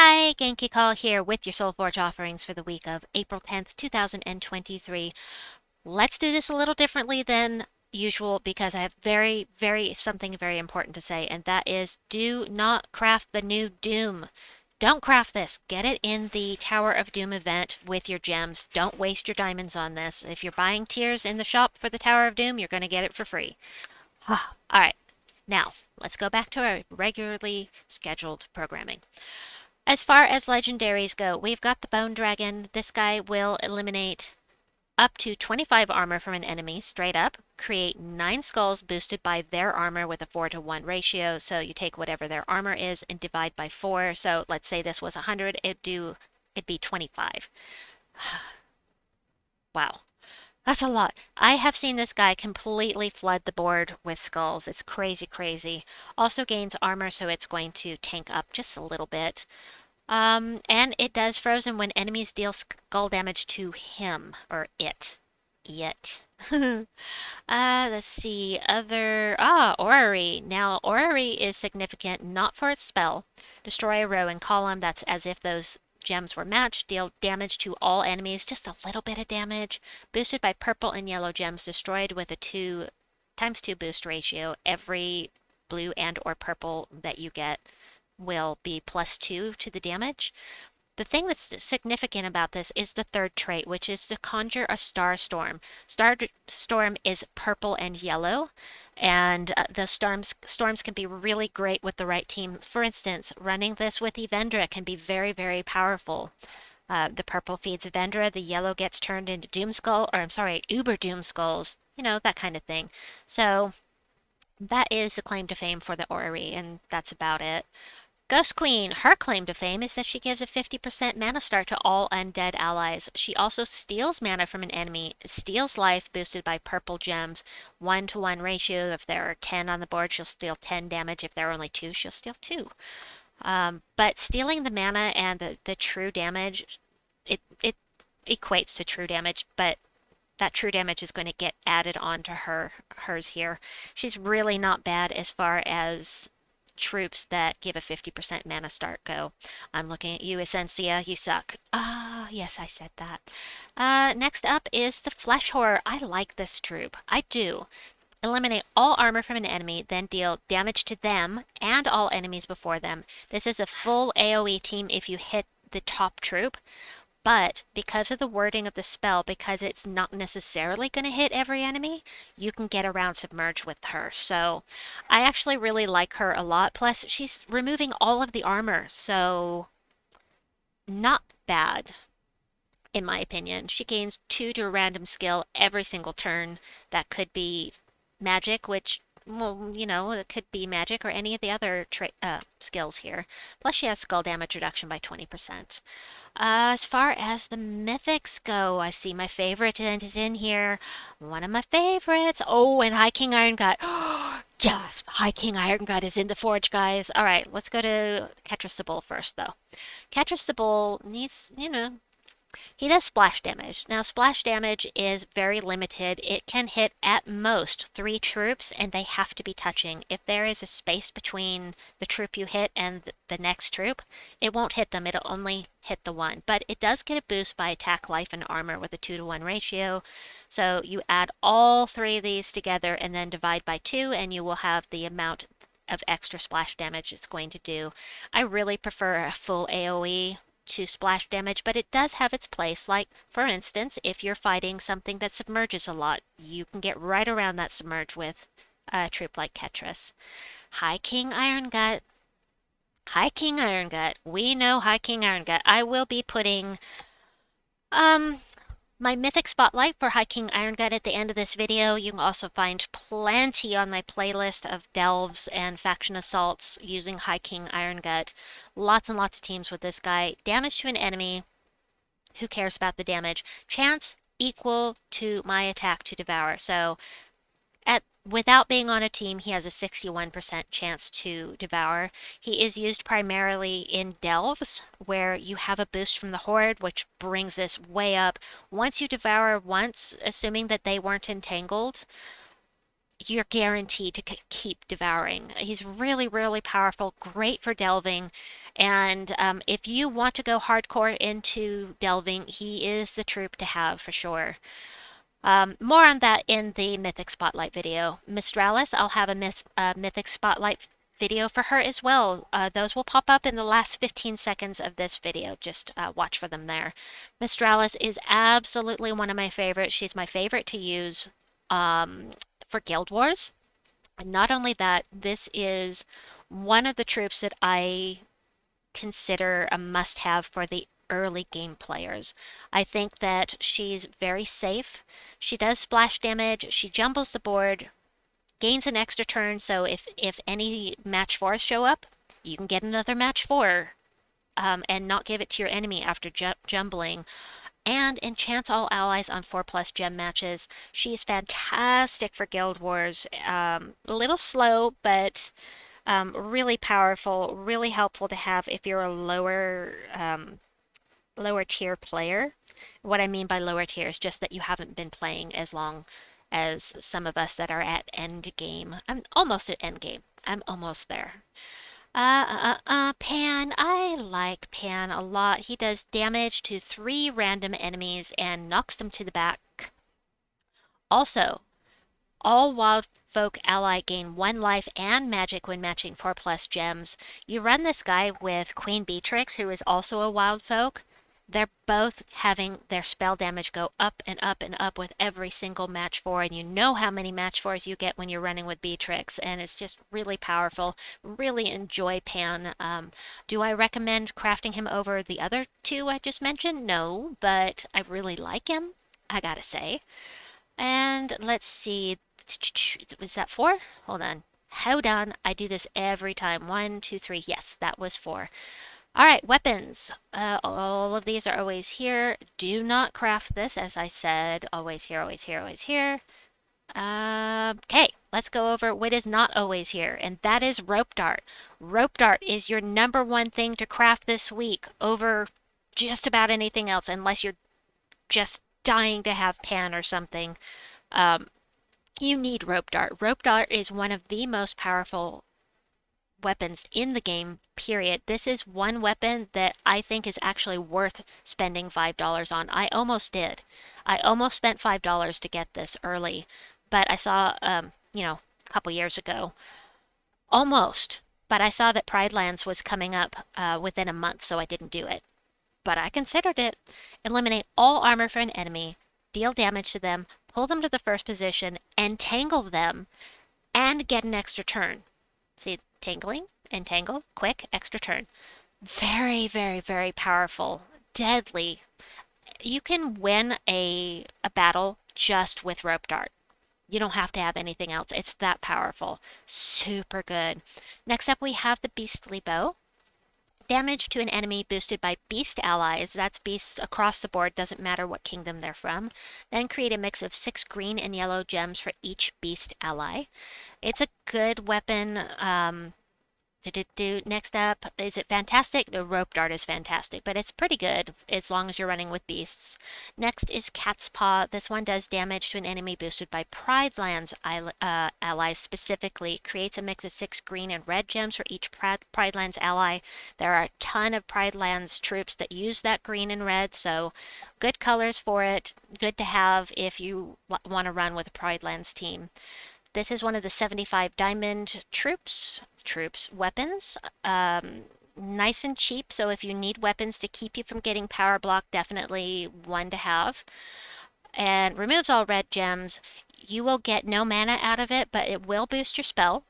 Hi, Genki Call here with your Soulforge offerings for the week of April 10th, 2023. Let's do this a little differently than usual because I have something very important to say, and that is do not craft the new Doom. Don't craft this. Get it in the Tower of Doom event with your gems. Don't waste your diamonds on this. If you're buying tiers in the shop for the Tower of Doom, you're going to get it for free. All right, now let's go back to our regularly scheduled programming. As far as legendaries go, we've got the Bone Dragon. This guy will eliminate up to 25 armor from an enemy straight up, create 9 skulls boosted by their armor with a 4-to-1 ratio. So you take whatever their armor is and divide by 4. So let's say this was 100, it'd be 25. Wow. That's a lot. I have seen this guy completely flood the board with skulls. It's crazy, crazy. Also gains armor, so it's going to tank up just a little bit. And it does frozen when enemies deal skull damage to him or it. It. Let's see. Orrery. Now, Orrery is significant not for its spell. Destroy a row and column. That's as if those gems were matched. Deal damage to all enemies. Just a little bit of damage. Boosted by purple and yellow gems. Destroyed with a 2 times 2 boost ratio. Every blue and or purple that you get will be +2 to the damage. The thing that's significant about this is the third trait, which is to conjure a Star Storm. Star Storm is purple and yellow, and the storms can be really great with the right team. For instance, running this with Evendra can be very powerful. The purple feeds Evendra, the yellow gets turned into Uber Doom Skulls, that kind of thing. So that is the claim to fame for the Orrery, and that's about it. Ghost Queen, her claim to fame is that she gives a 50% mana start to all undead allies. She also steals mana from an enemy, steals life boosted by purple gems, 1-to-1 ratio. If there are 10 on the board, she'll steal 10 damage. If there are only 2, she'll steal 2. But stealing the mana and the true damage, it equates to true damage, but that true damage is going to get added on to hers here. She's really not bad as far as troops that give a 50% mana start go. I'm looking at you, Essentia. You suck. Yes, I said that. Next up is the Flesh Horror. I like this troop. I do. Eliminate all armor from an enemy, then deal damage to them and all enemies before them. This is a full AoE team if you hit the top troop. But because of the wording of the spell, because it's not necessarily going to hit every enemy, you can get around Submerge with her. So I actually really like her a lot. Plus, she's removing all of the armor, so not bad, in my opinion. She gains 2 to a random skill every single turn. That could be magic, which, well, it could be magic or any of the other skills here. Plus, she has skull damage reduction by 20%. As far as the mythics go, I see my favorite is in here. One of my favorites. Oh, and High King Irongut. Yes, High King Irongut is in the forge, guys. All right, let's go to Ketris the Bull first, though. Ketris the Bull needs, he does splash damage. Now, splash damage is very limited. It can hit at most 3 troops, and they have to be touching. If there is a space between the troop you hit and the next troop, it won't hit them. It'll only hit the one. But it does get a boost by attack, life, and armor with a 2-to-1 ratio. So you add all 3 of these together and then divide by 2, and you will have the amount of extra splash damage it's going to do. I really prefer a full AoE to splash damage, but it does have its place. Like, for instance, if you're fighting something that submerges a lot, you can get right around that submerge with a troop like Ketris. High King Irongut. High King Irongut. We know High King Irongut. I will be putting my Mythic Spotlight for High King Irongut at the end of this video. You can also find plenty on my playlist of delves and faction assaults using High King Irongut. Lots and lots of teams with this guy. Damage to an enemy. Who cares about the damage? Chance equal to my attack to devour. So without being on a team, he has a 61% chance to devour. He is used primarily in delves, where you have a boost from the horde, which brings this way up. Once you devour once, assuming that they weren't entangled, you're guaranteed to keep devouring. He's really, really powerful, great for delving. And if you want to go hardcore into delving, he is the troop to have for sure. More on that in the Mythic Spotlight video. Mistralis, I'll have a Mythic Spotlight video for her as well. Those will pop up in the last 15 seconds of this video. Just watch for them there. Mistralis is absolutely one of my favorites. She's my favorite to use for Guild Wars. And not only that, this is one of the troops that I consider a must-have for the early game players. I think that she's very safe. She does splash damage. She jumbles the board, gains an extra turn. So if any match 4s show up, you can get another match 4 and not give it to your enemy after jumbling. And enchants all allies on 4+ gem matches. She's fantastic for Guild Wars. A little slow, but really powerful, really helpful to have if you're a lower tier player. What I mean by lower tier is just that you haven't been playing as long as some of us that are at end game. I'm almost at end game. I'm almost there. Pan. I like Pan a lot. He does damage to 3 random enemies and knocks them to the back. Also, all wild folk ally gain 1 life and magic when matching 4+ gems. You run this guy with Queen Beatrix, who is also a wild folk. They're both having their spell damage go up and up and up with every single match 4, and you know how many match 4s you get when you're running with Beatrix, and it's just really powerful. Really enjoy Pan. Do I recommend crafting him over the other 2 I just mentioned? No, but I really like him, I gotta say. And let's see, was that 4? Hold on. Hold on. I do this every time. 1, 2, 3. Yes, that was 4. All right, weapons. All of these are always here. Do not craft this, as I said. Always here, always here, always here. Okay, let's go over what is not always here, and that is rope dart. Rope dart is your #1 thing to craft this week over just about anything else, unless you're just dying to have Pan or something. You need rope dart. Rope dart is one of the most powerful weapons in the game, period. This is one weapon that I think is actually worth spending $5 on. I almost did. I almost spent $5 to get this early, but I saw, a couple years ago, almost. But I saw that Pride Lands was coming up within a month, so I didn't do it. But I considered it. Eliminate all armor for an enemy, deal damage to them, pull them to the first position, entangle them, and get an extra turn. See, tangling, entangle, quick, extra turn. Very, very, very powerful. Deadly. You can win a battle just with rope dart. You don't have to have anything else. It's that powerful. Super good. Next up, we have the Beastly Bow. Damage to an enemy boosted by beast allies. That's beasts across the board, doesn't matter what kingdom they're from. Then create a mix of 6 green and yellow gems for each beast ally. It's a good weapon. Next up, is it fantastic? The rope dart is fantastic, but it's pretty good as long as you're running with beasts. Next is Cat's Paw. This one does damage to an enemy boosted by Pride Lands allies specifically. Creates a mix of 6 green and red gems for each Pride Lands ally. There are a ton of Pride Lands troops that use that green and red, so good colors for it. Good to have if you want to run with a Pride Lands team. This is one of the 75 diamond weapons. Nice and cheap, so if you need weapons to keep you from getting power block, definitely one to have. And removes all red gems. You will get no mana out of it, but it will boost your spell.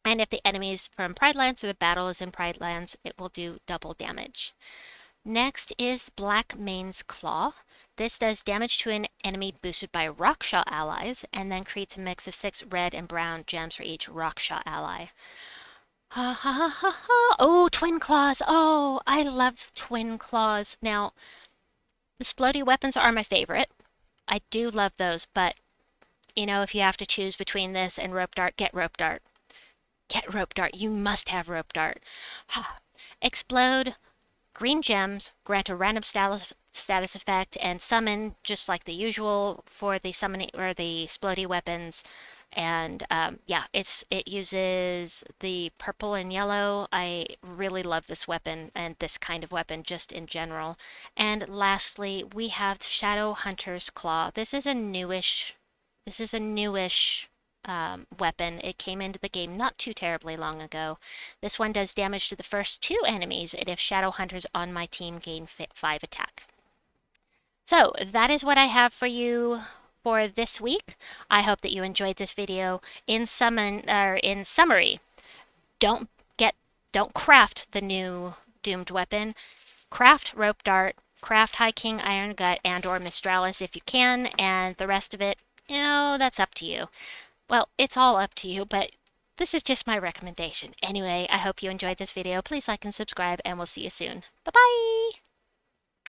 And if the enemy is from Pride Lands or the battle is in Pride Lands, it will do double damage. Next is Black Mane's Claw. This does damage to an enemy boosted by Rockshaw allies, and then creates a mix of 6 red and brown gems for each Rockshaw ally. Ha ha ha ha ha! Oh, Twin Claws! Oh, I love Twin Claws. Now, the Splody weapons are my favorite. I do love those, but, if you have to choose between this and Rope Dart, get Rope Dart. Get Rope Dart. You must have Rope Dart. Explode. Green gems grant a random status effect and summon just like the usual for the summoning or the Splody weapons. And yeah, it uses the purple and yellow. I really love this weapon and this kind of weapon just in general. And lastly, we have Shadow Hunter's Claw. This is a newish weapon. It came into the game not too terribly long ago. This one does damage to the first two enemies, and if Shadow Hunters on my team gain 5 attack. So that is what I have for you for this week. I hope that you enjoyed this video. In summary, don't get don't craft the new doomed weapon. Craft rope dart, craft High King Irongut and or Mistralus if you can, and the rest of it, that's up to you. Well, it's all up to you, but this is just my recommendation. Anyway, I hope you enjoyed this video. Please like and subscribe, and we'll see you soon. Bye-bye!